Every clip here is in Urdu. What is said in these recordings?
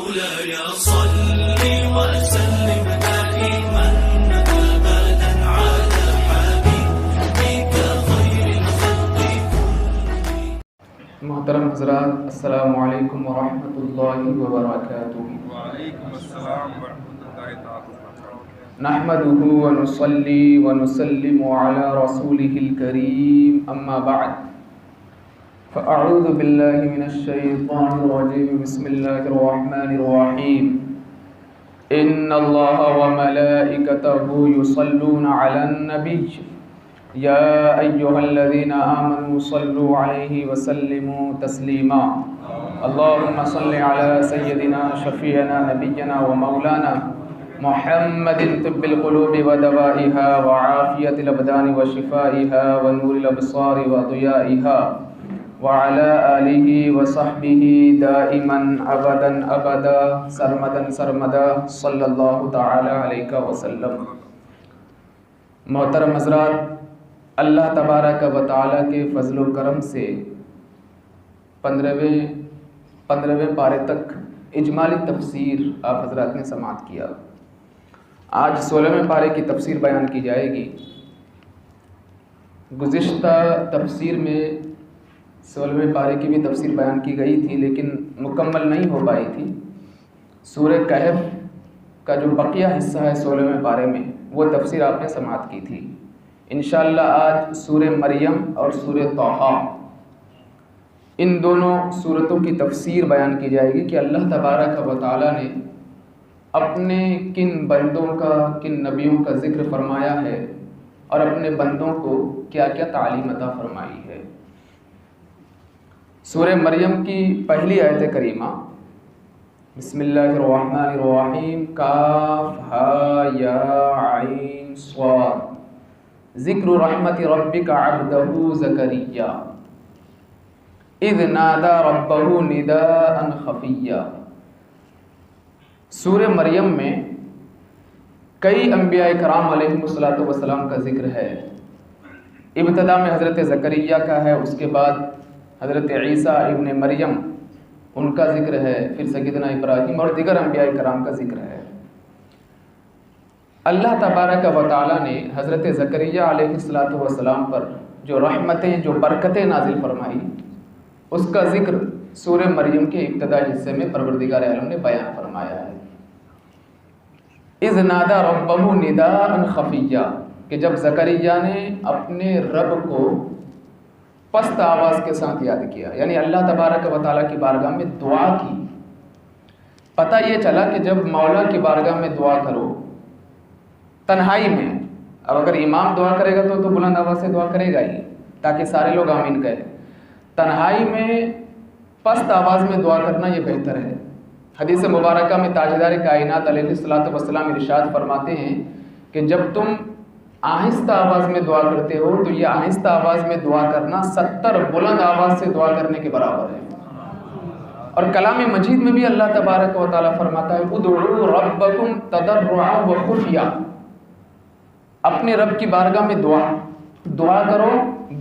مولاي صل وسلم دائما أبدا على حبيبك خير الخلق كلهم. محترم حضرات، السلام علیکم ورحمۃ اللہ وبرکاتہ۔ وعلیکم السلام ورحمۃ اللہ تعالی وبرکاتہ۔ نحمده ونصلي ونسلم على رسوله الكريم، اما بعد فاعوذ بالله من الشیطان الرجیم، بسم اللہ الرحمن الرحیم۔ ان اللہ وملائکته یصلون علی النبی یا ایہا الذین آمنوا صلوا علیہ وسلموا تسلیما۔ اللہم صل علی سیدنا شفیعنا نبینا ومولانا محمد طب القلوب ودوائها وعافیة الابدان وشفائها ونور الابصار وضیائها وعلى آلہ وصحبہ دائما ابدا ابدا سرمدا سرمدا صلی اللہ تعالی علیہ وسلم۔ محترم حضرات، اللہ تبارک و تعالی کے فضل و کرم سے 15ویں پارے تک اجمالی تفسیر آپ حضرات نے سماعت کیا۔ آج 16ویں پارے کی تفسیر بیان کی جائے گی۔ گزشتہ تفسیر میں 16ویں پارے کی بھی تفسیر بیان کی گئی تھی، لیکن مکمل نہیں ہو پائی تھی۔ سورہ کہف کا جو بقیہ حصہ ہے 16ویں پارے میں، وہ تفسیر آپ نے سماعت کی تھی۔ انشاءاللہ آج سورہ مریم اور سورہ طٰہٰ، ان دونوں سورتوں کی تفسیر بیان کی جائے گی کہ اللہ تبارک و تعالی نے اپنے کن بندوں کا، کن نبیوں کا ذکر فرمایا ہے اور اپنے بندوں کو کیا کیا تعلیم عطا فرمائی ہے۔ سورہ مریم کی پہلی آیت کریمہ، بسم اللہ الرحمن الرحیم، کاف ہا یا عین صاد، ذکر رحمت ربک عبدہ زکریا اذ نادى ربہ نداء خفیا۔ سورہ مریم میں کئی انبیاء کرام علیہم السلام کا ذکر ہے۔ ابتدا میں حضرت زکریا کا ہے، اس کے بعد حضرت عیسیٰ ابن مریم ان کا ذکر ہے، پھر سیدنا ابراہیم اور دیگر انبیاء کرام کا ذکر ہے۔ اللہ تبارک و تعالی نے حضرت زکریا علیہ السلام پر جو رحمتیں، جو برکتیں نازل فرمائی، اس کا ذکر سورہ مریم کے ابتدائی حصے میں پروردگار عالم نے بیان فرمایا ہے۔ اذ نادى ربہ نداء خفیا، کہ جب زکریا نے اپنے رب کو پست آواز کے ساتھ یاد کیا، یعنی اللہ تبارک و تعالیٰ کی بارگاہ میں دعا کی۔ پتہ یہ چلا کہ جب مولا کی بارگاہ میں دعا کرو تنہائی میں، اب اگر امام دعا کرے گا تو بلند آواز سے دعا کرے گا ہی تاکہ سارے لوگ آمین کہیں، تنہائی میں پست آواز میں دعا کرنا یہ بہتر ہے۔ حدیث مبارکہ میں تاجدار کائنات علیہ السلام ارشاد فرماتے ہیں کہ جب تم آہستہ آواز میں دعا کرتے ہو تو یہ آہستہ آواز میں دعا کرنا 70 بلند آواز سے دعا کرنے کے برابر ہے۔ اور کلام مجید میں بھی اللہ تبارک و تعالیٰ فرماتا ہے ادعوا ربکم تضرعا وخفیا، اپنے رب کی بارگاہ میں دعا کرو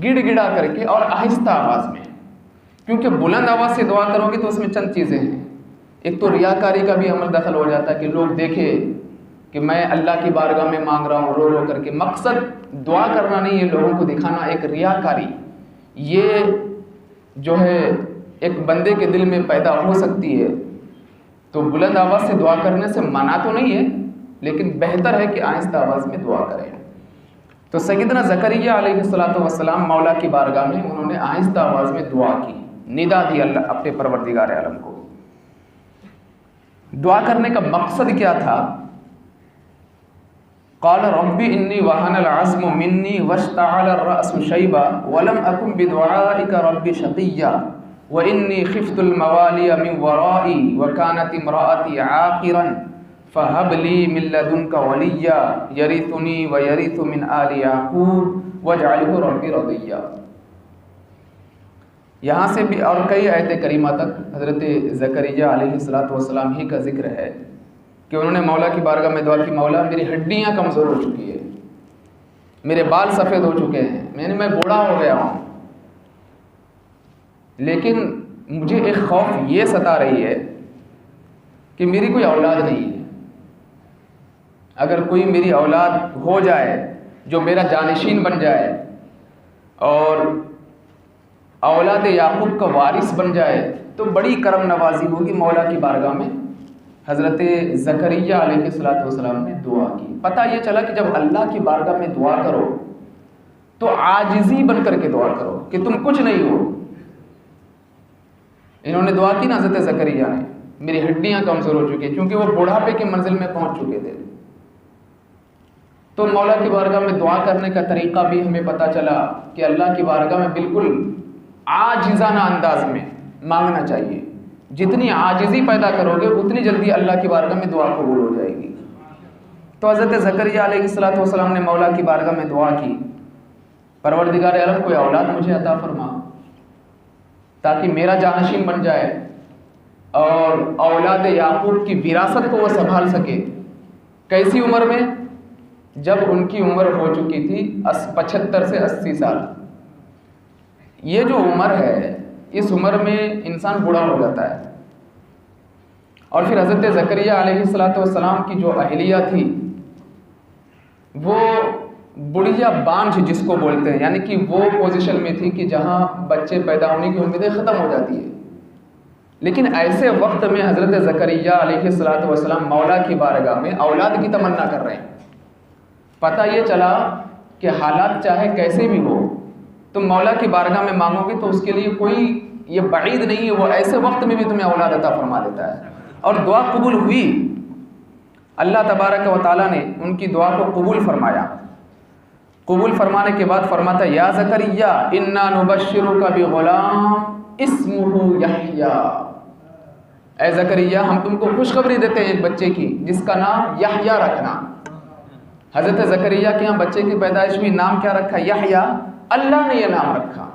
گڑ گڑا کر کے اور آہستہ آواز میں، کیونکہ بلند آواز سے دعا کرو گے تو اس میں چند چیزیں ہیں۔ ایک تو ریاکاری کا بھی عمل دخل ہو جاتا ہے کہ لوگ دیکھے کہ میں اللہ کی بارگاہ میں مانگ رہا ہوں رو رو کر کے، مقصد دعا کرنا نہیں ہے، لوگوں کو دکھانا، ایک ریاکاری یہ جو ہے ایک بندے کے دل میں پیدا ہو سکتی ہے۔ تو بلند آواز سے دعا کرنے سے منع تو نہیں ہے، لیکن بہتر ہے کہ آہستہ آواز میں دعا کریں۔ تو سیدنا زکریا علیہ السلام مولا کی بارگاہ میں انہوں نے آہستہ آواز میں دعا کی، ندا دی اللہ اپنے پروردگار عالم کو۔ دعا کرنے کا مقصد کیا تھا؟ قال رب انی وہن العظم منی واشتعل الرأس شیبا ولم اکن بدعائک رب شقیا وانی خفت الموالی من ورائي وكانت امرأتي عاقرا فهب لي من لدنك وليا يرثني ويرث من آل يعقوب واجعله ربي رضيا۔ یہاں سے بھی اور کئی آیت کریمہ تک حضرت زکریا علیہ السلام ہی کا ذکر ہے کہ انہوں نے مولا کی بارگاہ میں دعا کی، مولا میری ہڈیاں کمزور ہو چکی ہے، میرے بال سفید ہو چکے ہیں، میں بوڑھا ہو گیا ہوں، لیکن مجھے ایک خوف یہ ستا رہی ہے کہ میری کوئی اولاد نہیں ہے، اگر کوئی میری اولاد ہو جائے جو میرا جانشین بن جائے اور اولاد یعقوب کا وارث بن جائے تو بڑی کرم نوازی ہوگی مولا کی بارگاہ میں۔ حضرت زکریا علیہ السلام نے دعا کی۔ پتہ یہ چلا کہ جب اللہ کی بارگاہ میں دعا کرو تو عاجزی بن کر کے دعا کرو کہ تم کچھ نہیں ہو۔ انہوں نے دعا کی نا حضرت زکریا نے، میری ہڈیاں کمزور ہو چکی ہیں، کیونکہ وہ بڑھاپے کی منزل میں پہنچ چکے تھے۔ تو مولا کی بارگاہ میں دعا کرنے کا طریقہ بھی ہمیں پتہ چلا کہ اللہ کی بارگاہ میں بالکل عاجزانہ انداز میں مانگنا چاہیے۔ جتنی عاجزی پیدا کرو گے اتنی جلدی اللہ کی بارگاہ میں دعا قبول ہو جائے گی۔ تو حضرت زکریا علیہ السلام نے مولا کی بارگاہ میں دعا کی، پروردگار عالم کوئی اولاد مجھے عطا فرما تاکہ میرا جانشین بن جائے اور اولاد یعقوب کی وراثت کو وہ سنبھال سکے۔ کیسی عمر میں؟ جب ان کی عمر ہو چکی تھی 75 سے 80 سال۔ یہ جو عمر ہے اس عمر میں انسان بوڑھا ہو جاتا ہے، اور پھر حضرت زکریا علیہ السلام کی جو اہلیہ تھی وہ بڑھیا بانجھ جس کو بولتے ہیں، یعنی کہ وہ پوزیشن میں تھی کہ جہاں بچے پیدا ہونے کی امیدیں ختم ہو جاتی ہے۔ لیکن ایسے وقت میں حضرت زکریا علیہ السلام مولا کی بارگاہ میں اولاد کی تمنا کر رہے ہیں۔ پتہ یہ چلا کہ حالات چاہے کیسے بھی ہو تم مولا کی بارگاہ میں مانگو گے تو اس کے لیے کوئی یہ بعید نہیں ہے، وہ ایسے وقت میں بھی تمہیں اولاد عطا فرما دیتا ہے۔ اور دعا قبول ہوئی، اللہ تبارک و تعالیٰ نے ان کی دعا کو قبول فرمایا۔ قبول فرمانے کے بعد فرماتا یا زکریا انا نبشرک بغلام اسمہ یحییٰ، اے زکریا ہم تم کو خوشخبری دیتے ہیں ایک بچے کی جس کا نام یحییٰ رکھنا۔ حضرت زکریا کے یہاں بچے کی پیدائش ہوئی، نام کیا رکھا؟ یحییٰ۔ اللہ نے یہ نام رکھا،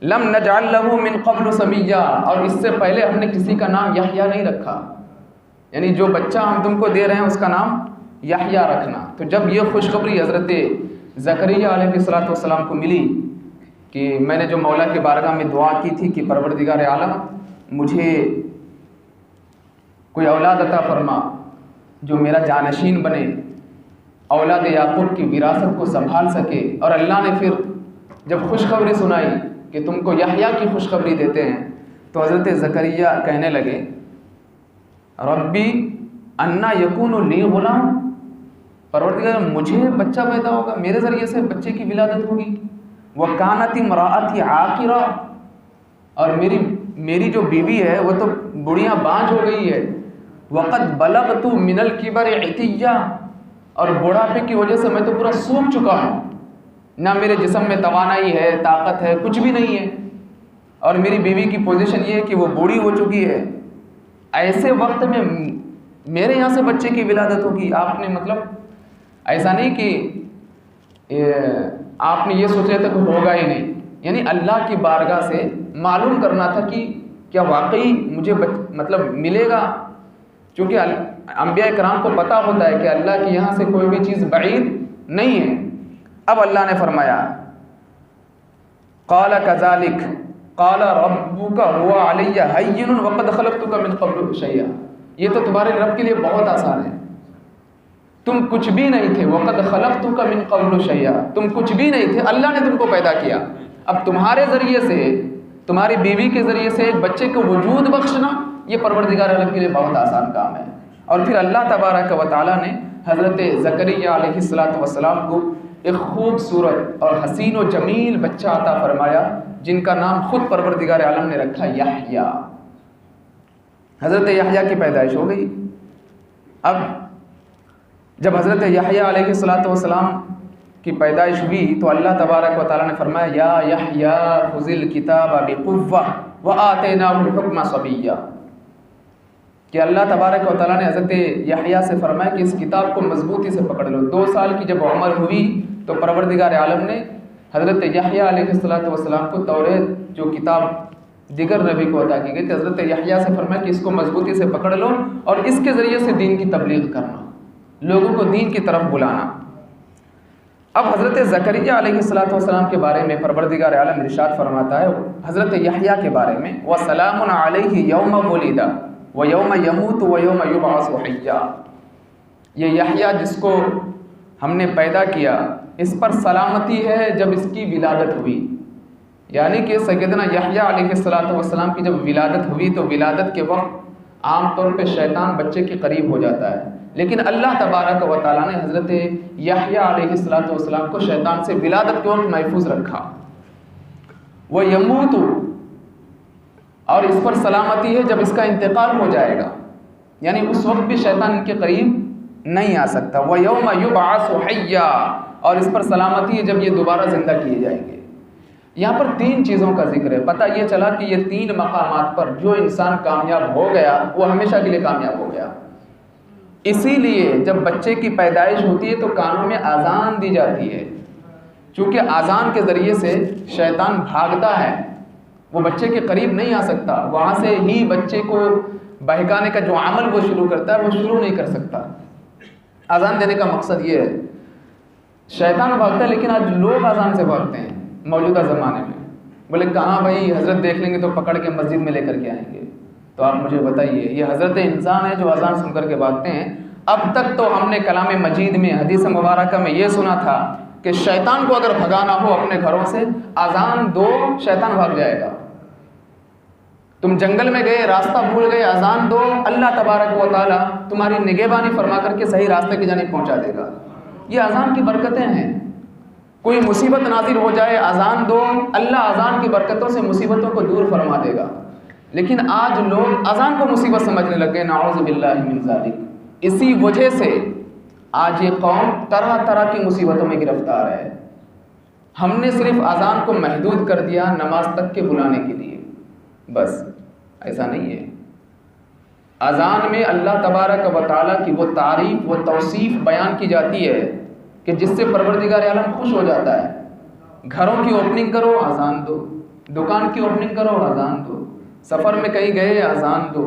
لم نجعل له من قبل سمیا، اور اس سے پہلے ہم نے کسی کا نام یحییٰ نہیں رکھا، یعنی جو بچہ ہم تم کو دے رہے ہیں اس کا نام یحییٰ رکھنا۔ تو جب یہ خوشخبری حضرت زکریا علیہ السلام کو ملی کہ میں نے جو مولا کی بارگاہ میں دعا کی تھی کہ پروردگار عالم مجھے کوئی اولاد عطا فرما جو میرا جانشین بنے، اولاد یعقوب کی وراثت کو سنبھال سکے، اور اللہ نے پھر جب خوشخبری سنائی کہ تم کو یحییٰ کی خوشخبری دیتے ہیں تو حضرت زکریا کہنے لگے ربی انا یکون لی غلام، پروردگار مجھے بچہ پیدا ہوگا، میرے ذریعے سے بچے کی ولادت ہوگی، وکانت امراتی عاقرہ، اور میری جو بیوی ہے وہ تو بڑھیاں بانجھ ہو گئی ہے، وقد بلغت من الکبر عتیہ، اور بڑھاپے کی وجہ سے میں تو پورا سوکھ چکا ہوں، نہ میرے جسم میں توانائی ہے، طاقت ہے، کچھ بھی نہیں ہے، اور میری بیوی کی پوزیشن یہ ہے کہ وہ بوڑھی ہو چکی ہے، ایسے وقت میں میرے یہاں سے بچے کی ولادت ہوگی۔ آپ نے مطلب ایسا نہیں کہ آپ نے یہ سوچا تھا کہ ہوگا ہی نہیں، یعنی اللہ کی بارگاہ سے معلوم کرنا تھا کہ کیا واقعی مجھے مطلب ملے گا، چونکہ انبیاء کرام کو پتہ ہوتا ہے کہ اللہ کے یہاں سے کوئی بھی چیز بعید نہیں ہے۔ اب اللہ نے فرمایا قال كذلك قال ربك هو علي هين وقد خلقتك من قبل شيئا، یہ تو تمہارے رب کے لیے بہت آسان ہے، تم کچھ بھی نہیں تھے، وقد خلقتك من قبل شيئا، تم کچھ بھی نہیں تھے، اللہ نے تم کو پیدا کیا، اب تمہارے ذریعے سے، تمہاری بیوی کے ذریعے سے ایک بچے کو وجود بخشنا یہ پروردگار عالم کے لیے بہت آسان کام ہے۔ اور پھر اللہ تبارک و تعالیٰ نے حضرت زکریا علیہ السلام کو ایک خوبصورت اور حسین و جمیل بچہ عطا فرمایا جن کا نام خود پروردگار عالم نے رکھا یحییٰ۔ حضرت یحییٰ کی پیدائش ہو گئی۔ اب جب حضرت یحییٰ علیہ السلام کی پیدائش ہوئی تو اللہ تبارک و تعالیٰ نے فرمایا یا یحییٰ خذ الکتاب بقوہ وآتیناہ الحکم صبیہ، کہ اللہ تبارک و تعالیٰ نے حضرت یحییٰ سے فرمایا کہ اس کتاب کو مضبوطی سے پکڑ لو۔ 2 سال کی جب عمر ہوئی تو پروردگار عالم نے حضرت یحییٰ علیہ السلام کو توریت جو کتاب دیگر نبی کو عطا کی گئی تھی، حضرت یحییٰ سے فرمایا کہ اس کو مضبوطی سے پکڑ لو اور اس کے ذریعے سے دین کی تبلیغ کرنا، لوگوں کو دین کی طرف بلانا۔ اب حضرت زکریا علیہ السلام کے بارے میں پروردگار عالم ارشاد فرماتا ہے حضرت یحییٰ کے بارے میں وَسَلَامٌ عَلَيْهِ يَوْمَ وُلِدَ، وَيَوْمَ يَمُوتُ وَيَوْمَ يُبْعَثُ حَيًّا، یہ یحییٰ جس کو ہم نے پیدا کیا اس پر سلامتی ہے جب اس کی ولادت ہوئی، یعنی کہ سیدنا یحییٰ علیہ السلام کی جب ولادت ہوئی تو ولادت کے وقت عام طور پہ شیطان بچے کے قریب ہو جاتا ہے، لیکن اللہ تبارک و تعالیٰ نے حضرت یحییٰ علیہ السلام کو شیطان سے ولادت کے وقت محفوظ رکھا۔ وہ یموت، اور اس پر سلامتی ہے جب اس کا انتقال ہو جائے گا، یعنی اس وقت بھی شیطان ان کے قریب نہیں آ سکتا۔ وَيَوْمَ يُبْعَثُ حَيًّا، اور اس پر سلامتی ہے جب یہ دوبارہ زندہ کیے جائیں گے۔ یہاں پر 3 چیزوں کا ذکر ہے۔ پتہ یہ چلا کہ یہ 3 مقامات پر جو انسان کامیاب ہو گیا وہ ہمیشہ کے لیے کامیاب ہو گیا۔ اسی لیے جب بچے کی پیدائش ہوتی ہے تو کانوں میں اذان دی جاتی ہے، چونکہ اذان کے ذریعے سے شیطان بھاگتا ہے، وہ بچے کے قریب نہیں آ سکتا، وہاں سے ہی بچے کو بہکانے کا جو عمل وہ شروع کرتا ہے وہ شروع نہیں کر سکتا۔ اذان دینے کا مقصد یہ ہے، شیطان بھاگتا ہے لیکن آج لوگ اذان سے بھاگتے ہیں موجودہ زمانے میں۔ بولے کہاں بھائی، حضرت دیکھ لیں گے تو پکڑ کے مسجد میں لے کر کے آئیں گے۔ تو آپ مجھے بتائیے، یہ حضرت انسان ہے جو اذان سن کر کے بھاگتے ہیں؟ اب تک تو ہم نے کلام مجید میں حدیث مبارکہ میں یہ سنا تھا کہ شیطان کو اگر بھگانا ہو اپنے گھروں سے اذان دو، شیطان بھاگ جائے گا۔ تم جنگل میں گئے، راستہ بھول گئے، اذان دو، اللہ تبارک و تعالیٰ تمہاری نگہبانی فرما کر کے صحیح راستے کی جانب پہنچا دے گا۔ یہ اذان کی برکتیں ہیں۔ کوئی مصیبت نازل ہو جائے، اذان دو، اللہ اذان کی برکتوں سے مصیبتوں کو دور فرما دے گا۔ لیکن آج لوگ اذان کو مصیبت سمجھنے لگ گئے، نعوذ باللہ من ذالک۔ اسی وجہ سے آج یہ قوم طرح طرح کی مصیبتوں میں گرفتار ہے۔ ہم نے صرف اذان کو محدود کر دیا نماز تک کے بلانے کے لیے، بس ایسا نہیں ہے۔ اذان میں اللہ تبارک و تعالیٰ کی وہ تعریف، وہ توصیف بیان کی جاتی ہے کہ جس سے پروردگار عالم خوش ہو جاتا ہے۔ گھروں کی اوپننگ کرو، اذان دو، دکان کی اوپننگ کرو، اذان دو، سفر میں کہیں گئے، اذان دو،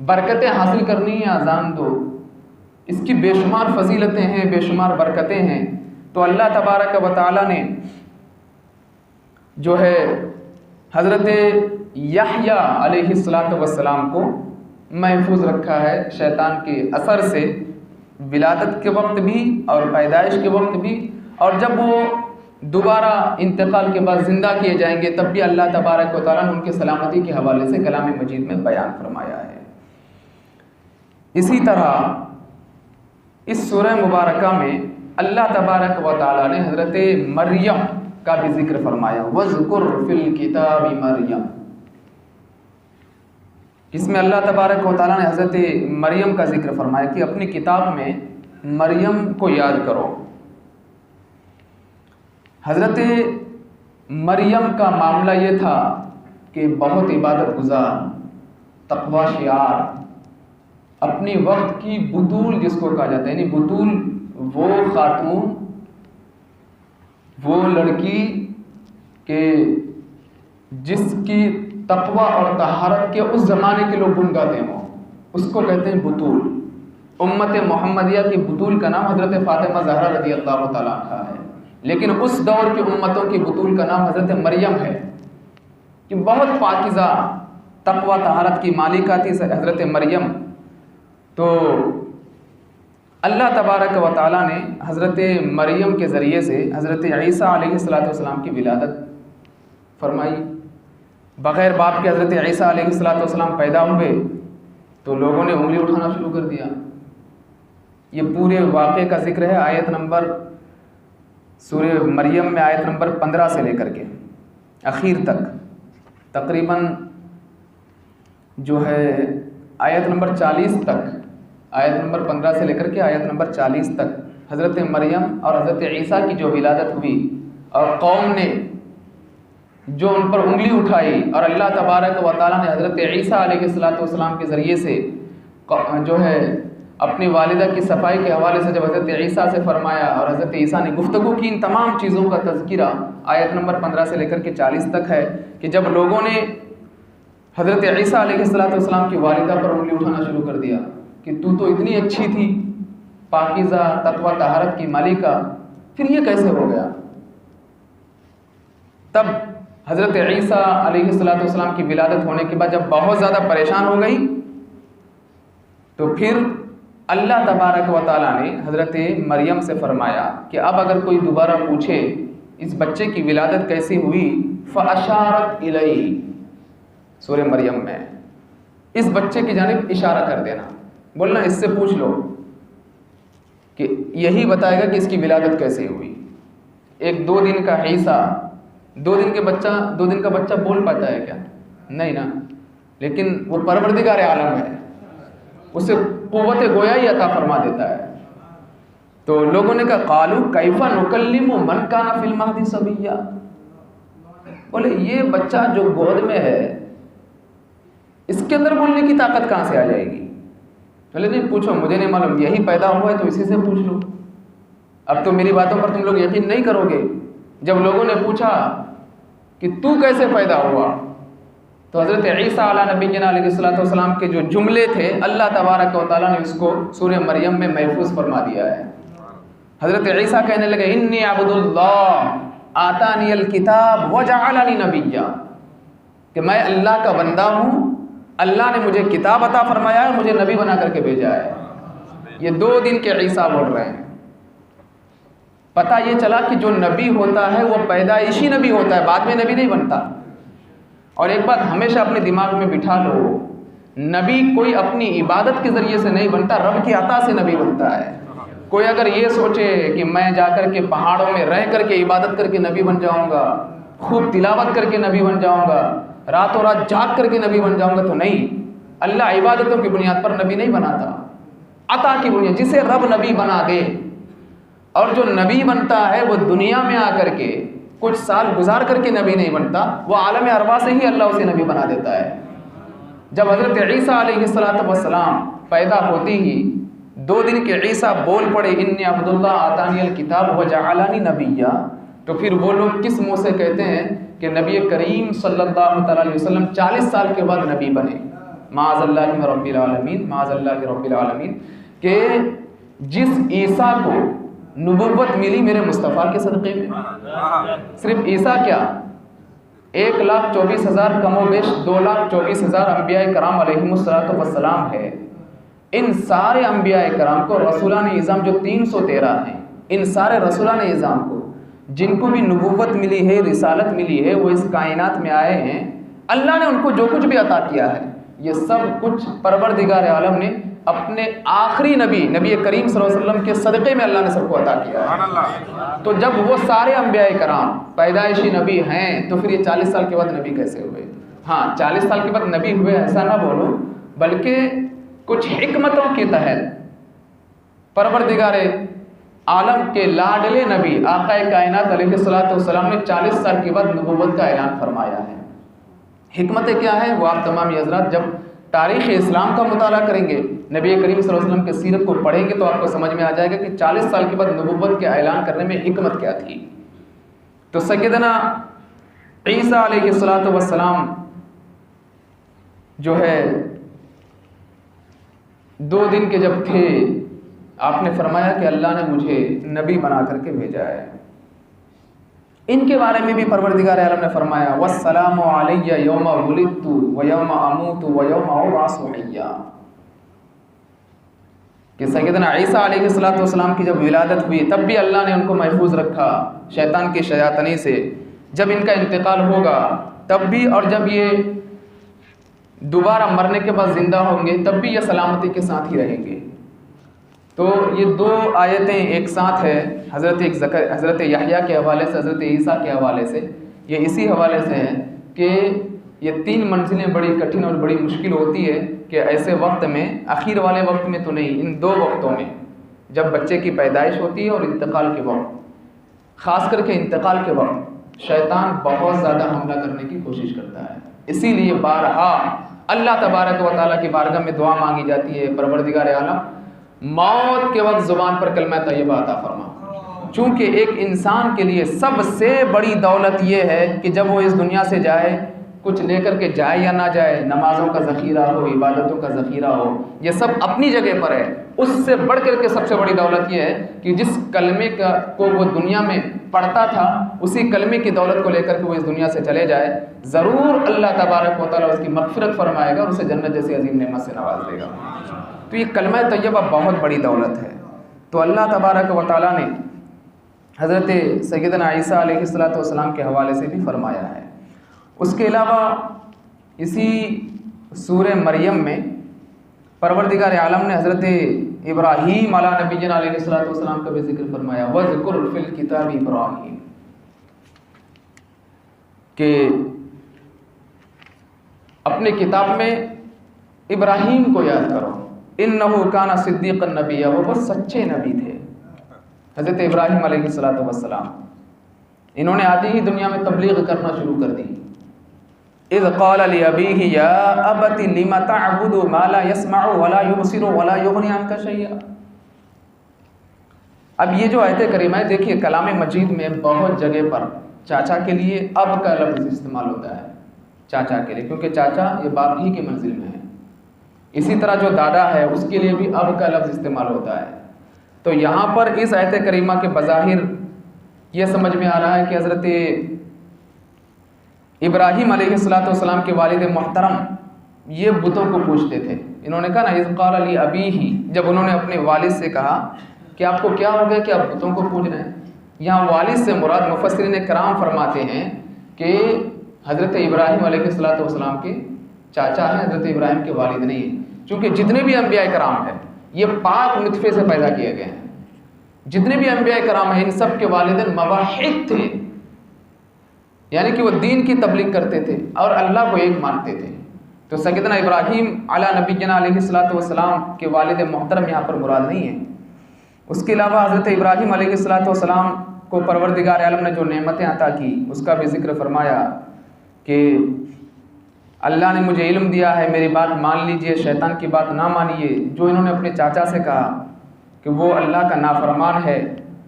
برکتیں حاصل کرنی ہیں، اذان دو۔ اس کی بے شمار فضیلتیں ہیں، بے شمار برکتیں ہیں۔ تو اللہ تبارک و تعالیٰ نے جو ہے حضرت یحییٰ علیہ السلام کو محفوظ رکھا ہے شیطان کے اثر سے، ولادت کے وقت بھی اور پیدائش کے وقت بھی، اور جب وہ دوبارہ انتقال کے بعد زندہ کیے جائیں گے تب بھی اللہ تبارک و تعالیٰ نے ان کی سلامتی کے حوالے سے کلام مجید میں بیان فرمایا ہے۔ اسی طرح اس سورہ مبارکہ میں اللہ تبارک و تعالیٰ نے حضرت مریم کا بھی ذکر فرمایا، وَاذْكُرْ فِي الْكِتَابِ مریم، اس میں اللہ تبارک و تعالیٰ نے حضرت مریم کا ذکر فرمایا کہ اپنی کتاب میں مریم کو یاد کرو۔ حضرت مریم کا معاملہ یہ تھا کہ بہت عبادت گزار، تقوی شعار، اپنی وقت کی بطول جس کو کہا جاتا ہے، یعنی بطول وہ خاتون، وہ لڑکی کہ جس کی تقوی اور طہارت کے اس زمانے کے لوگ گن گاتے ہوں، اس کو کہتے ہیں بطول۔ امت محمدیہ کی بطول کا نام حضرت فاطمہ زہرا رضی اللہ تعالیٰ عنہا ہے، لیکن اس دور کی امتوں کی بطول کا نام حضرت مریم ہے کہ بہت پاکیزہ تقوی طہارت کی مالکہ تھی حضرت مریم۔ تو اللہ تبارک و تعالیٰ نے حضرت مریم کے ذریعے سے حضرت عیسیٰ علیہ السلام کی ولادت فرمائی۔ بغیر باپ کے حضرت عیسیٰ علیہ السلام پیدا ہوئے تو لوگوں نے انگلی اٹھانا شروع کر دیا۔ یہ پورے واقعے کا ذکر ہے آیت نمبر سورہ مریم میں، آیت نمبر 15 سے لے کر کے اخیر تک، تقریباً جو ہے آیت نمبر 40 تک، آیت نمبر 15 سے لے کر کے آیت نمبر 40 تک حضرت مریم اور حضرت عیسیٰ کی جو ولادت ہوئی اور قوم نے جو ان پر انگلی اٹھائی، اور اللہ تبارک و تعالیٰ نے حضرت عیسیٰ علیہ السلام کے ذریعے سے جو ہے اپنی والدہ کی صفائی کے حوالے سے جب حضرت عیسیٰ سے فرمایا اور حضرت عیسیٰ نے گفتگو کی، ان تمام چیزوں کا تذکرہ آیت نمبر 15 سے لے کر کے 40 تک ہے کہ جب لوگوں نے حضرت عیسیٰ علیہ السلام کی والدہ پر انگلی اٹھانا شروع کر دیا کہ تو اتنی اچھی تھی، پاکیزہ تقوی طہارت کی مالکہ، پھر یہ کیسے ہو گیا؟ تب حضرت عیسیٰ علیہ السلام کی ولادت ہونے کے بعد جب بہت زیادہ پریشان ہو گئی تو پھر اللہ تبارک و تعالیٰ نے حضرت مریم سے فرمایا کہ اب اگر کوئی دوبارہ پوچھے اس بچے کی ولادت کیسی ہوئی، فَأَشَارَتْ إِلَيْهِ، سورہ مریم میں اس بچے کی جانب اشارہ کر دینا، بولنا اس سے پوچھ لو کہ یہی بتائے گا کہ اس کی ولادت کیسے ہوئی۔ ایک 2 دن کا عیسیٰ، 2 دن کا بچہ بول پاتا ہے کیا؟ نہیں نا، لیکن وہ پروردگار عالم ہے، اسے قوت گویائی عطا فرما دیتا ہے۔ تو لوگوں نے کہا قالوا کیف نکلم من کان فی المہد صبیا، بولے یہ بچہ جو گود میں ہے اس کے اندر بولنے کی طاقت کہاں سے آ جائے گی؟ بولے نہیں پوچھو، مجھے نہیں معلوم، یہی پیدا ہوا ہے تو اسی سے پوچھ لو، اب تو میری باتوں پر تم لوگ یقین نہیں کرو گے۔ جب لوگوں نے پوچھا کہ تو کیسے پیدا ہوا، تو حضرت عیسیٰ علیہ نبینا علیہ السلام کے جو جملے تھے اللہ تبارک و تعالیٰ نے اس کو سورہ مریم میں محفوظ فرما دیا ہے۔ حضرت عیسیٰ کہنے لگے انی عبد اللہ آتانی الکتاب وجعلنی نبیا، کہ میں اللہ کا بندہ ہوں، اللہ نے مجھے کتاب عطا فرمایا ہے اور مجھے نبی بنا کر کے بھیجا ہے۔ یہ 2 دن کے عیسیٰ بول رہے ہیں۔ پتہ یہ چلا کہ جو نبی ہوتا ہے وہ پیدائشی نبی ہوتا ہے، بعد میں نبی نہیں بنتا۔ اور ایک بات ہمیشہ اپنے دماغ میں بٹھا لو، نبی کوئی اپنی عبادت کے ذریعے سے نہیں بنتا، رب کی عطا سے نبی بنتا ہے۔ کوئی اگر یہ سوچے کہ میں جا کر کے پہاڑوں میں رہ کر کے عبادت کر کے نبی بن جاؤں گا، خوب تلاوت کر کے نبی بن جاؤں گا، راتوں رات جاگ کر کے نبی بن جاؤں گا، تو نہیں، اللہ عبادتوں کی بنیاد پر نبی نہیں بناتا، عطا کی بنیاد، جسے رب نبی بنا دے۔ اور جو نبی بنتا ہے وہ دنیا میں آ کر کے کچھ سال گزار کر کے نبی نہیں بنتا، وہ عالم ارواح سے ہی اللہ اسے نبی بنا دیتا ہے۔ جب حضرت عیسیٰ علیہ السلام پیدا ہوتی ہی 2 دن کے عیسیٰ بول پڑے انی عبد اللہ آتانی الکتاب وجعلنی نبیا، تو پھر وہ لوگ کس منہ سے کہتے ہیں کہ نبی کریم صلی اللہ تعالیٰ علیہ وسلم 40 سال کے بعد نبی بنے؟ معاذ اللہ من رب العالمین، معاذ اللہ رب العالمین، کہ جس عیسیٰ کو نبوت ملی میرے مصطفیٰ کے صدقے میں، صرف عیسیٰ کیا 1,24,000 کم و بیش 2,24,000 انبیاء کرام علیہم السلام ہے۔ ان سارے انبیاء کرام کو رسولان اعظام جو 313 ہیں، ان سارے رسولان اعظام کو جن کو بھی نبوت ملی ہے، رسالت ملی ہے، وہ اس کائنات میں آئے ہیں، اللہ نے ان کو جو کچھ بھی عطا کیا ہے یہ سب کچھ پروردگار عالم نے اپنے آخری نبی کریم صلی اللہ علیہ وسلم کے صدقے میں اللہ نے سب کو عطا کیا ہے۔ تو جب وہ سارے انبیاء کرام پیدائشی نبی ہیں تو پھر یہ 40 سال کے بعد نبی کیسے ہوئے؟ ہاں 40 سال کے بعد نبی ہوئے ایسا نہ بولو، بلکہ کچھ حکمتوں کے تحت پروردگار عالم کے لاڈلے نبی آقا کائنات علیہ السلام نے 40 سال کے بعد نبوت کا اعلان فرمایا ہے۔ حکمتیں کیا ہیں وہ آپ تمام حضرات جب تاریخ اسلام کا مطالعہ کریں گے، نبی کریم صلی اللہ علیہ وسلم کے سیرت کو پڑھیں گے تو آپ کو سمجھ میں آ جائے گا کہ 40 سال کے بعد نبوت کے اعلان کرنے میں حکمت کیا تھی۔ تو سیدنا عیسیٰ علیہ السلام جو ہے 2 دن کے جب تھے، آپ نے فرمایا کہ اللہ نے مجھے نبی بنا کر کے بھیجا ہے۔ ان کے بارے میں بھی پروردگار عالم نے فرمایا والسلام علی یوم ولدت ویوم اموت ویوم ابعث حیا، کہ سیدنا عیسیٰ علیہ السلام کی جب ولادت ہوئی تب بھی اللہ نے ان کو محفوظ رکھا شیطان کی شیاطنی سے، جب ان کا انتقال ہوگا تب بھی، اور جب یہ دوبارہ مرنے کے بعد زندہ ہوں گے تب بھی یہ سلامتی کے ساتھ ہی رہیں گے۔ تو یہ 2 آیتیں ایک ساتھ ہے، حضرت یحییٰ کے حوالے سے، حضرت عیسیٰ کے حوالے سے، یہ اسی حوالے سے ہے کہ یہ 3 منزلیں بڑی کٹھن اور بڑی مشکل ہوتی ہے کہ ایسے وقت میں، اخیر والے وقت میں تو نہیں، ان 2 وقتوں میں جب بچے کی پیدائش ہوتی ہے اور انتقال کے وقت، خاص کر کے انتقال کے وقت شیطان بہت زیادہ حملہ کرنے کی کوشش کرتا ہے۔ اسی لیے بارہا اللہ تبارک و تعالیٰ کی بارگاہ میں دعا مانگی جاتی ہے، پروردگار عالم موت کے وقت زبان پر کلمہ طیبہ عطا فرما، چونکہ ایک انسان کے لیے سب سے بڑی دولت یہ ہے کہ جب وہ اس دنیا سے جائے، کچھ لے کر کے جائے یا نہ جائے، نمازوں کا ذخیرہ ہو، عبادتوں کا ذخیرہ ہو، یہ سب اپنی جگہ پر ہے۔ اس سے بڑھ کر کے سب سے بڑی دولت یہ ہے کہ جس کلمے کو وہ دنیا میں پڑھتا تھا، اسی کلمے کی دولت کو لے کر کے وہ اس دنیا سے چلے جائے، ضرور اللہ تبارک و تعالیٰ اس کی مغفرت فرمائے گا اور اسے جنت جیسی عظیم نعمت سے نواز دے گا۔ تو یہ کلمہ طیبہ بہت بڑی دولت ہے۔ تو اللہ تبارک و تعالیٰ نے حضرت سیدنا عیسیٰ علیہ السلام کے حوالے سے بھی فرمایا ہے۔ اس کے علاوہ اسی سورہ مریم میں پروردگار عالم نے حضرت ابراہیم علیہ نبینا علیہ السلام کا بھی ذکر فرمایا، وَاذْكُرْ فِي الْكِتَابِ ابراہیم، کہ اپنے کتاب میں ابراہیم کو یاد کرو، اِنَّهُ كَانَ صِدِّيقًا نَبِيًّا، وہ بہت سچے نبی تھے حضرت ابراہیم علیہ السلام۔ انہوں نے آتے ہی دنیا میں تبلیغ کرنا شروع کر دی۔ اذ قال لأبيه يا أبت لم تعبد ما لا يسمع ولا يبصر ولا يغني عنك شيئا۔ اب یہ جو آیت کریمہ ہے، دیکھیے کلام مجید میں بہت جگہ پر چاچا کے لیے اب کا لفظ استعمال ہوتا ہے، چاچا کے لیے، کیونکہ چاچا یہ باپ ہی کے منزل میں ہے۔ اسی طرح جو دادا ہے اس کے لیے بھی اب کا لفظ استعمال ہوتا ہے۔ تو یہاں پر اس آیت کریمہ کے بظاہر یہ سمجھ میں آ رہا ہے کہ حضرت ابراہیم علیہ السلام کے والد محترم یہ بتوں کو پوجتے تھے۔ انہوں نے کہا نا اذ قال لأبیہ، جب انہوں نے اپنے والد سے کہا کہ آپ کو کیا ہو گیا کہ آپ بتوں کو پوج رہے ہیں، یہاں والد سے مراد مفسرین کرام فرماتے ہیں کہ حضرت ابراہیم علیہ السلام کے چاچا ہیں، حضرت ابراہیم کے والد نہیں ہیں، چونکہ جتنے بھی انبیاء کرام ہیں یہ پاک نطفے سے پیدا کیے گئے ہیں۔ جتنے بھی انبیاء کرام ہیں ان سب کے والدین موحد تھے، یعنی کہ وہ دین کی تبلیغ کرتے تھے اور اللہ کو ایک مانتے تھے۔ تو سیدنا ابراہیم علی نبینا علیہ السلام کے والد محترم یہاں پر مراد نہیں ہے۔ اس کے علاوہ حضرت ابراہیم علیہ السلام کو پروردگار عالم نے جو نعمتیں عطا کی اس کا بھی ذکر فرمایا کہ اللہ نے مجھے علم دیا ہے، میری بات مان لیجئے، شیطان کی بات نہ مانیے۔ جو انہوں نے اپنے چاچا سے کہا کہ وہ اللہ کا نافرمان ہے،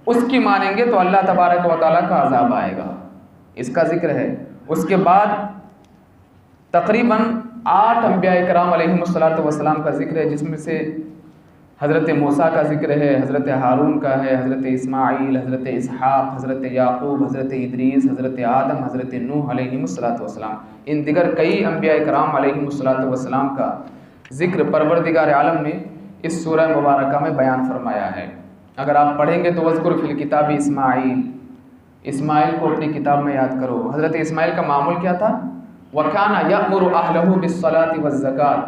اس کی مانیں گے تو اللہ تبارک و تعالیٰ کا عذاب آئے گا، اس کا ذکر ہے۔ اس کے بعد تقریباً 8 انبیاء کرام علیہم السلام کا ذکر ہے، جس میں سے حضرت موسیٰ کا ذکر ہے، حضرت ہارون کا ہے، حضرت اسماعیل، حضرت اسحاق، حضرت یعقوب، حضرت ادریس، حضرت آدم، حضرت نوح علیہم السلام، ان دیگر کئی انبیاء کرام علیہم السلام کا ذکر پروردگار عالم نے اس سورہ مبارکہ میں بیان فرمایا ہے۔ اگر آپ پڑھیں گے تو وَاذْكُرْ فِي الْكِتَابِ اسماعیل کو اپنی کتاب میں یاد کرو۔ حضرت اسماعیل کا معمول کیا تھا؟ وَكَانَ يَأْمُرُ أَهْلَهُ بِالصَّلَاةِ وَالزَّكَاةِ،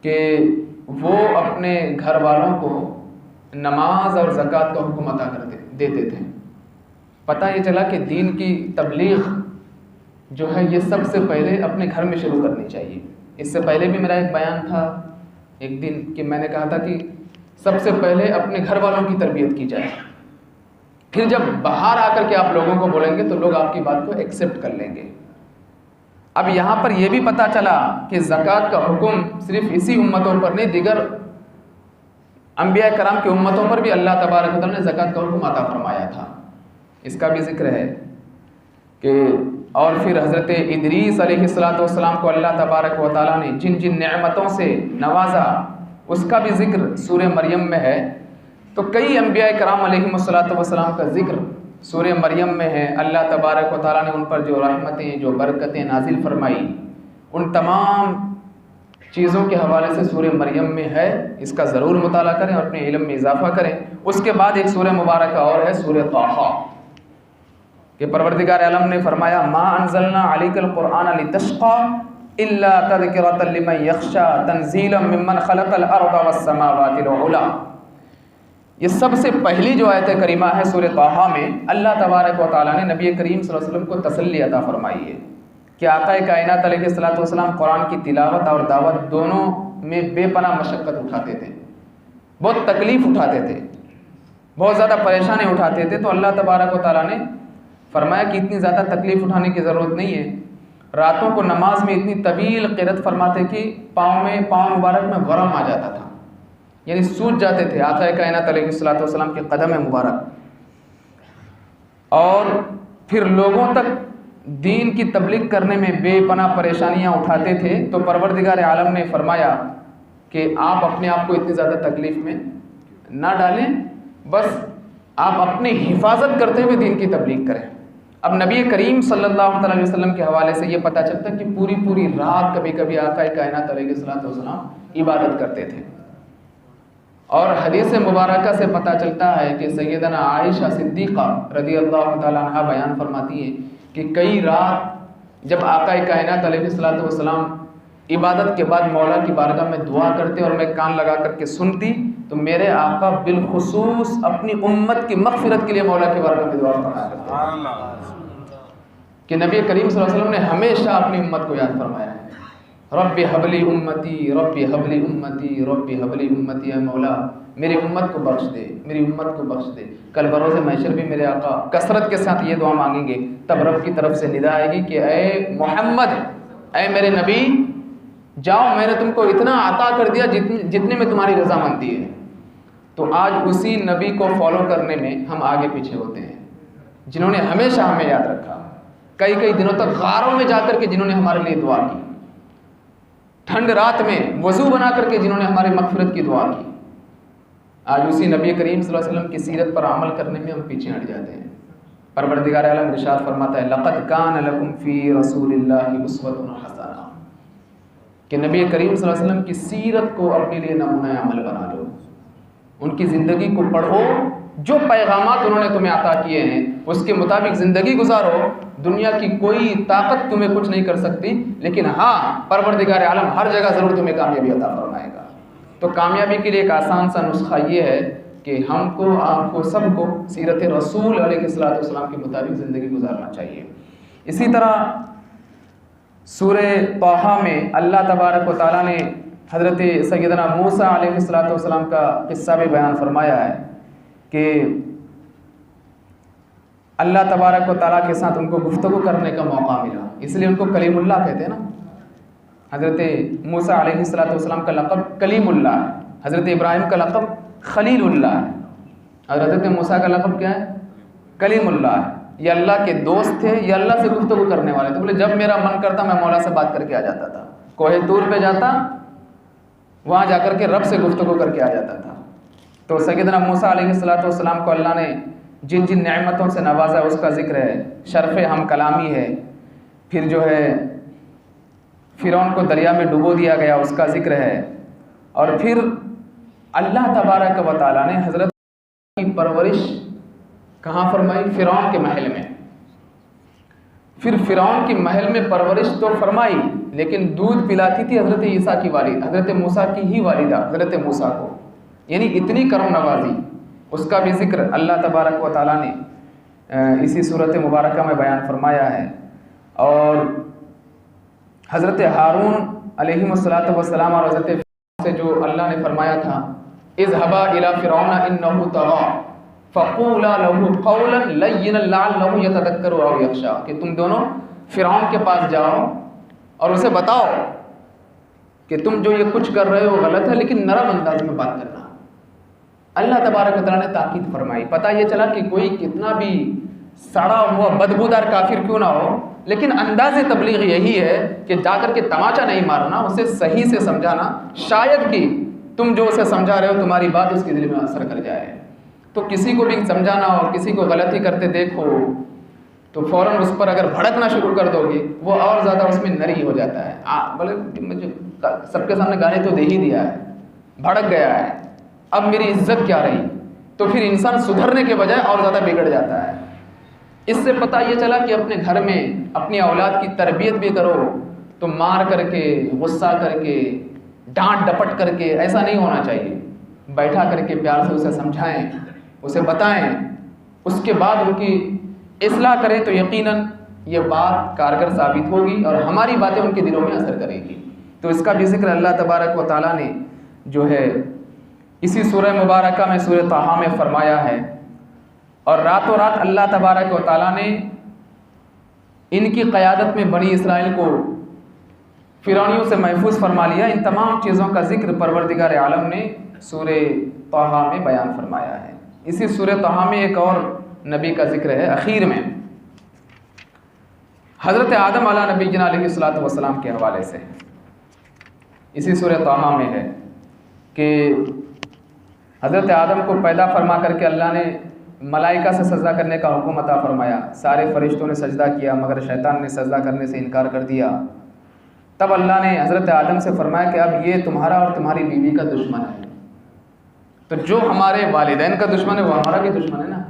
کہ وہ اپنے گھر والوں کو نماز اور زکوٰۃ کا حکم عطا دیتے تھے۔ پتہ یہ چلا کہ دین کی تبلیغ جو ہے یہ سب سے پہلے اپنے گھر میں شروع کرنی چاہیے۔ اس سے پہلے بھی میرا ایک بیان تھا ایک دن کہ میں نے کہا تھا کہ سب سے پہلے اپنے گھر والوں کی تربیت کی جائے، پھر جب باہر آ کر کے آپ لوگوں کو بولیں گے تو لوگ آپ کی بات کو ایکسیپٹ کر لیں گے۔ اب یہاں پر یہ بھی پتہ چلا کہ زکوٰۃ کا حکم صرف اسی امتوں پر نہیں، دیگر انبیاء کرام کی امتوں پر بھی اللہ تبارک و تعالیٰ نے زکوٰۃ کا حکم عطا فرمایا تھا، اس کا بھی ذکر ہے کہ اور پھر حضرت ادریس علیہ السلام کو اللہ تبارک و تعالیٰ نے جن جن نعمتوں سے نوازا اس کا بھی ذکر سورہ مریم میں ہے۔ تو کئی انبیاء کرام علیہم السلام کا ذکر سورہ مریم میں ہے۔ اللہ تبارک و تعالیٰ نے ان پر جو رحمتیں جو برکتیں نازل فرمائی ان تمام چیزوں کے حوالے سے سورہ مریم میں ہے، اس کا ضرور مطالعہ کریں اور اپنے علم میں اضافہ کریں۔ اس کے بعد ایک سورہ مبارکہ اور ہے سورہ طٰہٰ، کہ پروردگار عالم نے فرمایا ما انزلنا علیک القرآن لتشقى الا تذکرۃ لمن یخشی تنزیلا ممن خلق الارض والسماوات العلی۔ یہ سب سے پہلی جو آیت کریمہ ہے سورہ طٰہٰ میں اللہ تبارک و تعالیٰ نے نبی کریم صلی اللہ علیہ وسلم کو تسلی عطا فرمائی ہے کہ آقا کائنات علیہ السلام قرآن کی تلاوت اور دعوت دونوں میں بے پناہ مشقت اٹھاتے تھے، بہت تکلیف اٹھاتے تھے، بہت زیادہ پریشانی اٹھاتے تھے۔ تو اللہ تبارک و تعالیٰ نے فرمایا کہ اتنی زیادہ تکلیف اٹھانے کی ضرورت نہیں ہے۔ راتوں کو نماز میں اتنی طویل قرات فرماتے کہ پاؤں مبارک میں ورم آ جاتا تھا، یعنی سوج جاتے تھے آقا کائنات علیہ السلام کے قدم مبارک، اور پھر لوگوں تک دین کی تبلیغ کرنے میں بے پناہ پریشانیاں اٹھاتے تھے۔ تو پروردگار عالم نے فرمایا کہ آپ اپنے آپ کو اتنی زیادہ تکلیف میں نہ ڈالیں، بس آپ اپنی حفاظت کرتے ہوئے دین کی تبلیغ کریں۔ اب نبی کریم صلی اللہ علیہ وسلم کے حوالے سے یہ پتہ چلتا ہے کہ پوری رات کبھی کبھی آقا کائنات علیہ السلام عبادت کرتے تھے، اور حدیث مبارکہ سے پتہ چلتا ہے کہ سیدنا عائشہ صدیقہ رضی اللہ تعالیٰ عنہ بیان فرماتی ہیں کہ کئی رات جب آقا کائنات علیہ الصلوۃ والسلام عبادت کے بعد مولا کی بارگاہ میں دعا کرتے اور میں کان لگا کر کے سنتی تو میرے آقا بالخصوص اپنی امت کی مغفرت کے لیے مولا کی بارگاہ میں دعا فرمایا کرتے کہ نبی کریم صلی اللہ علیہ وسلم نے ہمیشہ اپنی امت کو یاد فرمایا ہے، رب حبلی امتی، رب حبلی امتی، رب حبلی امتی، اے مولا میری امت کو بخش دے، میری امت کو بخش دے۔ کل بروز محشر بھی میرے آقا کثرت کے ساتھ یہ دعا مانگیں گے، تب رب کی طرف سے ندا آئے گی کہ اے محمد، اے میرے نبی، جاؤ میں نے تم کو اتنا عطا کر دیا جتنے میں تمہاری رضامندی ہے۔ تو آج اسی نبی کو فالو کرنے میں ہم آگے پیچھے ہوتے ہیں، جنہوں نے ہمیشہ ہمیں یاد رکھا، کئی کئی دنوں تک غاروں میں جا کر کے جنہوں نے ہمارے لیے دعا کی، ٹھنڈ رات میں وضو بنا کر کے جنہوں نے ہماری مغفرت کی دعا کی۔ آج اسی نبی کریم صلی اللہ علیہ وسلم کی سیرت پر عمل کرنے میں ہم پیچھے ہٹ جاتے ہیں۔ پروردگار عالم ارشاد فرماتا ہے لقد کان لکم فی رسول اللہ اسوۃ حسنہ، کہ نبی کریم صلی اللہ علیہ وسلم کی سیرت کو اپنے لیے نمونہ عمل بنا لو، ان کی زندگی کو پڑھو، جو پیغامات انہوں نے تمہیں عطا کیے ہیں اس کے مطابق زندگی گزارو۔ دنیا کی کوئی طاقت تمہیں کچھ نہیں کر سکتی، لیکن ہاں پروردگار عالم ہر جگہ ضرور تمہیں کامیابی عطا فرمائے گا۔ تو کامیابی کے لیے ایک آسان سا نسخہ یہ ہے کہ ہم کو، آپ کو، سب کو سیرت رسول علیہ الصلوۃ والسلام کے مطابق زندگی گزارنا چاہیے۔ اسی طرح سورہ طٰہٰ میں اللہ تبارک و تعالیٰ نے حضرت سیدنا موسیٰ علیہ الصلوۃ والسلام کا قصہ بھی بیان فرمایا ہے کہ اللہ تبارک و تعالیٰ کے ساتھ ان کو گفتگو کرنے کا موقع ملا، اس لیے ان کو کلیم اللہ کہتے ہیں نا۔ حضرت موسیٰ علیہ الصلوۃ والسلام کا لقب کلیم اللہ ہے، حضرت ابراہیم کا لقب خلیل اللہ ہے، اور حضرت موسیٰ کا لقب کیا ہے؟ کلیم اللہ ہے۔ یہ اللہ کے دوست تھے، یہ اللہ سے گفتگو کرنے والے تھے۔ بولے جب میرا من کرتا میں مولا سے بات کر کے آ جاتا تھا، کوہ طور پہ جاتا، وہاں جا کر کے رب سے گفتگو کر کے آ جاتا تھا۔ تو سیدنا موسیٰ علیہ الصلوۃ والسلام کو اللہ نے جن جن نعمتوں سے نوازا اس کا ذکر ہے، شرف ہم کلامی ہے، پھر جو ہے فرعون کو دریا میں ڈبو دیا گیا اس کا ذکر ہے، اور پھر اللہ تبارک و تعالیٰ نے حضرت کی پرورش کہاں فرمائی؟ فرعون کے محل میں۔ پھر فرعون کی محل میں پرورش تو فرمائی، لیکن دودھ پلاتی تھی حضرت عیسیٰ کی والد، حضرت موسیٰ کی ہی والدہ حضرت موسیٰ کو، یعنی اتنی کرم نوازی، اس کا بھی ذکر اللہ تبارک و تعالیٰ نے اسی صورت مبارکہ میں بیان فرمایا ہے۔ اور حضرت ہارون علیہ الصلوۃ والسلام اور حضرت سے جو اللہ نے فرمایا تھا اذهبا الى فرعون انه طغى فقولا له قولا لینا لعله يتذكر او يخشى، کہ تم دونوں فرعون کے پاس جاؤ اور اسے بتاؤ کہ تم جو یہ کچھ کر رہے ہو غلط ہے، لیکن نرم انداز میں بات کرنا۔ اللہ تبارک و تعالیٰ نے تاکید فرمائی۔ پتہ یہ چلا کہ کوئی کتنا بھی سڑا ہوا بدبودار کافر کیوں نہ ہو، لیکن انداز تبلیغ یہی ہے کہ جا کر کے تماچا نہیں مارنا، اسے صحیح سے سمجھانا، شاید کہ تم جو اسے سمجھا رہے ہو تمہاری بات اس کے دل میں اثر کر جائے۔ تو کسی کو بھی سمجھانا اور کسی کو غلطی کرتے دیکھو تو فوراً اس پر اگر بھڑکنا شروع کر دو گے وہ اور زیادہ اس میں نری ہو جاتا ہے۔ بولے مجھے سب کے سامنے گانے تو دے ہی دیا ہے، بھڑک گیا ہے، اب میری عزت کیا رہی؟ تو پھر انسان سدھرنے کے بجائے اور زیادہ بگڑ جاتا ہے۔ اس سے پتہ یہ چلا کہ اپنے گھر میں اپنی اولاد کی تربیت بھی کرو تو مار کر کے، غصہ کر کے، ڈانٹ ڈپٹ کر کے ایسا نہیں ہونا چاہیے۔ بیٹھا کر کے پیار سے اسے سمجھائیں، اسے بتائیں، اس کے بعد ان کی اصلاح کریں تو یقیناً یہ بات کارگر ثابت ہوگی اور ہماری باتیں ان کے دلوں میں اثر کریں گی۔ تو اس کا بھی ذکر اللہ تبارک و تعالیٰ نے جو ہے اسی سورہ مبارکہ میں سورہ طٰہٰ میں فرمایا ہے، اور راتوں رات اللہ تبارک و تعالیٰ نے ان کی قیادت میں بنی اسرائیل کو فرعونیوں سے محفوظ فرما لیا۔ ان تمام چیزوں کا ذکر پروردگار عالم نے سورہ طٰہٰ میں بیان فرمایا ہے۔ اسی سورہ طٰہٰ میں ایک اور نبی کا ذکر ہے اخیر میں، حضرت آدم علیہ نبی جنا علیہ الصلوۃ والسلام کے حوالے سے اسی سورہ طٰہٰ میں ہے کہ حضرت آدم کو پیدا فرما کر کے اللہ نے ملائکہ سے سجدہ کرنے کا حکم عطا فرمایا، سارے فرشتوں نے سجدہ کیا مگر شیطان نے سجدہ کرنے سے انکار کر دیا۔ تب اللہ نے حضرت آدم سے فرمایا کہ اب یہ تمہارا اور تمہاری بیوی کا دشمن ہے، تو جو ہمارے والدین کا دشمن ہے وہ ہمارا بھی دشمن ہے نا.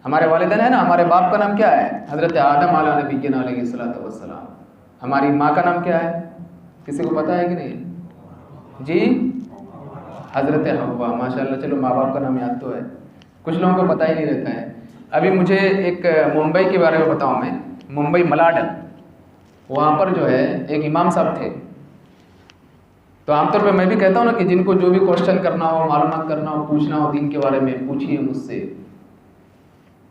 ہمارے والدین ہیں نا, ہمارے باپ کا نام کیا ہے؟ حضرت آدم علیہ نبینا علیہ الصلوۃ والسلام. ہماری ماں کا نام کیا ہے؟ کسی کو پتہ ہے کہ نہیں جی؟ حضرت حوا. ماشاء اللہ, چلو ماں باپ کا نام یاد تو ہے, کچھ لوگوں کو پتہ ہی نہیں رہتا ہے. ابھی مجھے ایک ممبئی کے بارے میں بتاؤں, میں ممبئی ملاڈ, وہاں پر جو ہے ایک امام صاحب تھے. تو عام طور پہ میں بھی کہتا ہوں نا کہ جن کو جو بھی کوشچن کرنا ہو, معلومات کرنا ہو, پوچھنا ہو دین کے بارے میں, پوچھیے مجھ سے.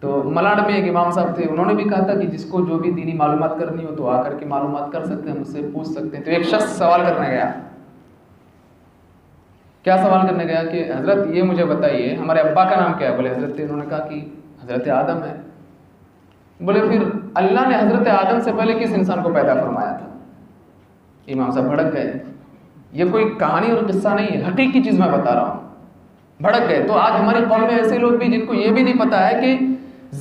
تو ملاڈ میں ایک امام صاحب تھے, انہوں نے بھی کہا تھا کہ جس کو جو بھی دینی معلومات کرنی ہو تو آ کر کے معلومات کر سکتے ہیں, مجھ سے پوچھ سکتے ہیں. تو ایک شخص سوال کرنے گیا. کیا سوال کرنے گیا کہ حضرت یہ مجھے بتائیے ہمارے ابا کا نام کیا ہے؟ بولے حضرت, انہوں نے کہا کہ حضرت آدم ہے. بولے پھر اللہ نے حضرت آدم سے پہلے کس انسان کو پیدا فرمایا تھا؟ امام صاحب بھڑک گئے. یہ کوئی کہانی اور قصہ نہیں ہے, حقیقی چیز میں بتا رہا ہوں. بھڑک گئے. تو آج ہماری قوم میں ایسے لوگ بھی جن کو یہ بھی نہیں پتا ہے کہ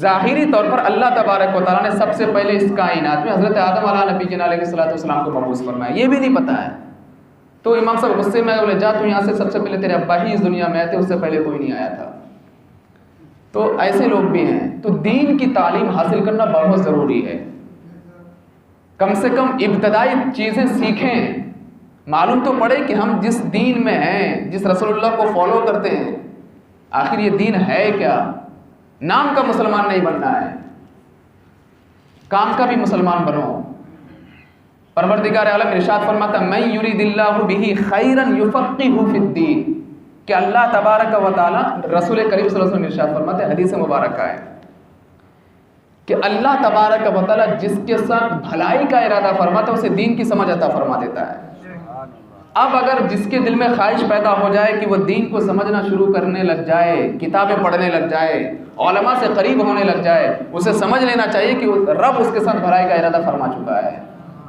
ظاہری طور پر اللہ تبارک و تعالیٰ نے سب سے پہلے اس کائنات میں حضرت آدم علیہ نبی علیہ الصلوۃ والسلام کو مبعوث فرمایا, یہ بھی نہیں پتا ہے. تو امام صاحب غصے میں بولے جا تو یہاں سے, سب سے پہلے تیرے ابا ہی اس دنیا میں آئے تھے, اس سے پہلے کوئی نہیں آیا تھا. تو ایسے لوگ بھی ہیں. تو دین کی تعلیم حاصل کرنا بہت ضروری ہے. کم سے کم ابتدائی چیزیں سیکھیں, معلوم تو پڑے کہ ہم جس دین میں ہیں, جس رسول اللہ کو فالو کرتے ہیں, آخر یہ دین ہے کیا. نام کا مسلمان نہیں بننا ہے, کام کا بھی مسلمان بنو. پروردگار عالم ارشاد فرماتا من یرید اللہ بہ خیرا یفقہہ فی الدین, کہ اللہ تبارک و تعالی, رسول کریم صلی اللہ علیہ وسلم ارشاد فرماتے ہیں, حدیث مبارکہ ہے کہ اللہ تبارک و تعالی جس کے ساتھ بھلائی کا ارادہ فرماتا ہے اسے دین کی سمجھ عطا فرما دیتا ہے. اب اگر جس کے دل میں خواہش پیدا ہو جائے کہ وہ دین کو سمجھنا شروع کرنے لگ جائے, کتابیں پڑھنے لگ جائے, علماء سے قریب ہونے لگ جائے, اسے سمجھ لینا چاہیے کہ رب اس کے ساتھ بھلائی کا ارادہ فرما چکا ہے.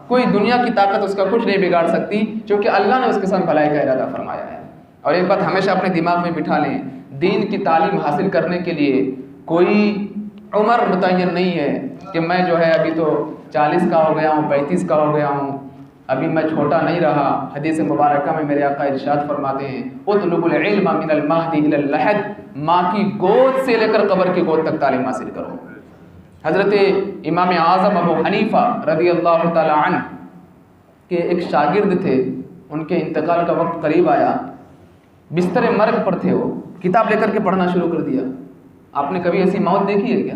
کوئی دنیا کی طاقت اس کا کچھ نہیں بگاڑ سکتی, کیونکہ اللہ نے اس کے ساتھ بھلائی کا ارادہ فرمایا ہے. اور ایک بات ہمیشہ اپنے دماغ میں بٹھا لیں, دین کی تعلیم حاصل کرنے کے لیے کوئی عمر متعین نہیں ہے کہ میں جو ہے ابھی تو 40 کا ہو گیا ہوں, 35 کا ہو گیا ہوں, ابھی میں چھوٹا نہیں رہا. حدیث مبارکہ میں میرے آقا ارشاد فرماتے ہیں اطلب العلم من المہد الی اللحد, ماں کی گود سے لے کر قبر کی گود تک تعلیم حاصل کرو. حضرت امام اعظم ابو حنیفہ رضی اللہ تعالی عنہ کے ایک شاگرد تھے, ان کے انتقال کا وقت قریب آیا, بستر مرگ پر تھے, وہ کتاب لے کر کے پڑھنا شروع کر دیا. آپ نے کبھی ایسی موت دیکھی ہے کیا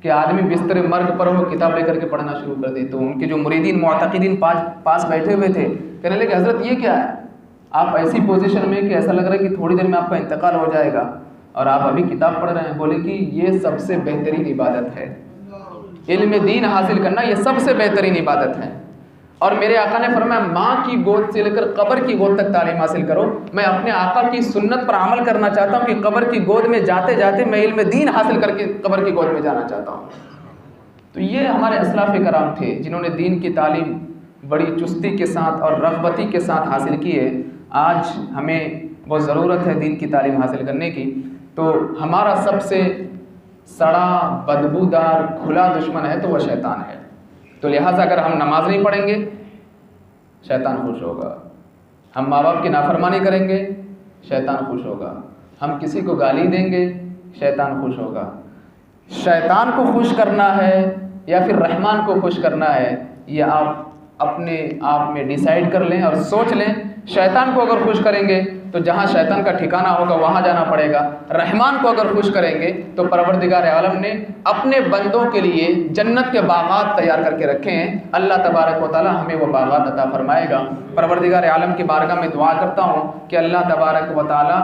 کہ آدمی بستر مرگ پر ہو, کتاب لے کر کے پڑھنا شروع کر دے؟ تو ان کے جو مریدین معتقدین پاس بیٹھے ہوئے تھے, کہنے لگے حضرت یہ کیا ہے, آپ ایسی پوزیشن میں کہ ایسا لگ رہا ہے کہ تھوڑی دیر میں آپ کا انتقال ہو جائے گا اور آپ ابھی کتاب پڑھ رہے ہیں. بولے کہ یہ سب سے بہترین عبادت ہے, علم دین حاصل کرنا یہ سب سے بہترین عبادت ہے. اور میرے آقا نے فرمایا ماں کی گود سے لے کر قبر کی گود تک تعلیم حاصل کرو. میں اپنے آقا کی سنت پر عمل کرنا چاہتا ہوں کہ قبر کی گود میں جاتے جاتے میں علم دین حاصل کر کے قبر کی گود میں جانا چاہتا ہوں. تو یہ ہمارے اسلاف کرام تھے جنہوں نے دین کی تعلیم بڑی چستی کے ساتھ اور رغبتی کے ساتھ حاصل کی ہے. آج ہمیں بہت ضرورت ہے دین کی تعلیم حاصل کرنے کی. تو ہمارا سب سے سڑا, بدبودار, کھلا دشمن ہے تو وہ شیطان ہے. تو لہٰذا اگر ہم نماز نہیں پڑھیں گے شیطان خوش ہوگا, ہم ماں باپ کی نافرمانی کریں گے شیطان خوش ہوگا, ہم کسی کو گالی دیں گے شیطان خوش ہوگا. شیطان کو خوش کرنا ہے یا پھر رحمان کو خوش کرنا ہے, یہ آپ اپنے آپ میں ڈیسائیڈ کر لیں اور سوچ لیں. شیطان کو اگر خوش کریں گے تو جہاں شیطان کا ٹھکانہ ہوگا وہاں جانا پڑے گا. رحمان کو اگر خوش کریں گے تو پروردگار عالم نے اپنے بندوں کے لیے جنت کے باغات تیار کر کے رکھے ہیں. اللہ تبارک و تعالی ہمیں وہ باغات عطا فرمائے گا. پروردگار عالم کی بارگاہ میں دعا کرتا ہوں کہ اللہ تبارک و تعالی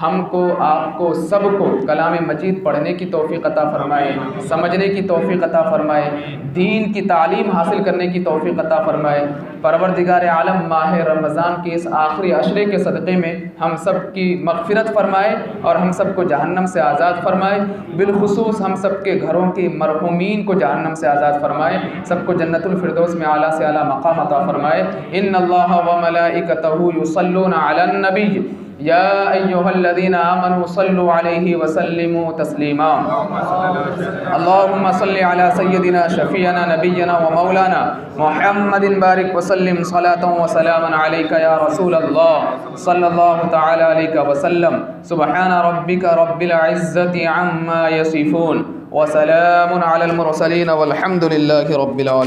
ہم کو, آپ کو, سب کو کلام مجید پڑھنے کی توفیق عطا فرمائے, سمجھنے کی توفیق عطا فرمائے, دین کی تعلیم حاصل کرنے کی توفیق عطا فرمائے. پروردگار عالم ماہ رمضان کے اس آخری عشرے کے صدقے میں ہم سب کی مغفرت فرمائے اور ہم سب کو جہنم سے آزاد فرمائے. بالخصوص ہم سب کے گھروں کے مرحومین کو جہنم سے آزاد فرمائے, سب کو جنت الفردوس میں اعلیٰ سے اعلیٰ مقام عطا فرمائے. ان اللہ و ملائکتہ یصلون علی النبی یا ایہا الذین آمنوا صلوا علیہ وسلموا تسلیما اللہم صلی علی سیدنا شفیعنا نبینا ومولانا محمد بارک وسلم صلاة وسلاما علیک یا رسول اللہ صلی اللہ تعالی علیہ وسلم سبحان ربک رب العزت عما یصفون وسلام علی المرسلین والحمد للہ رب العالمین.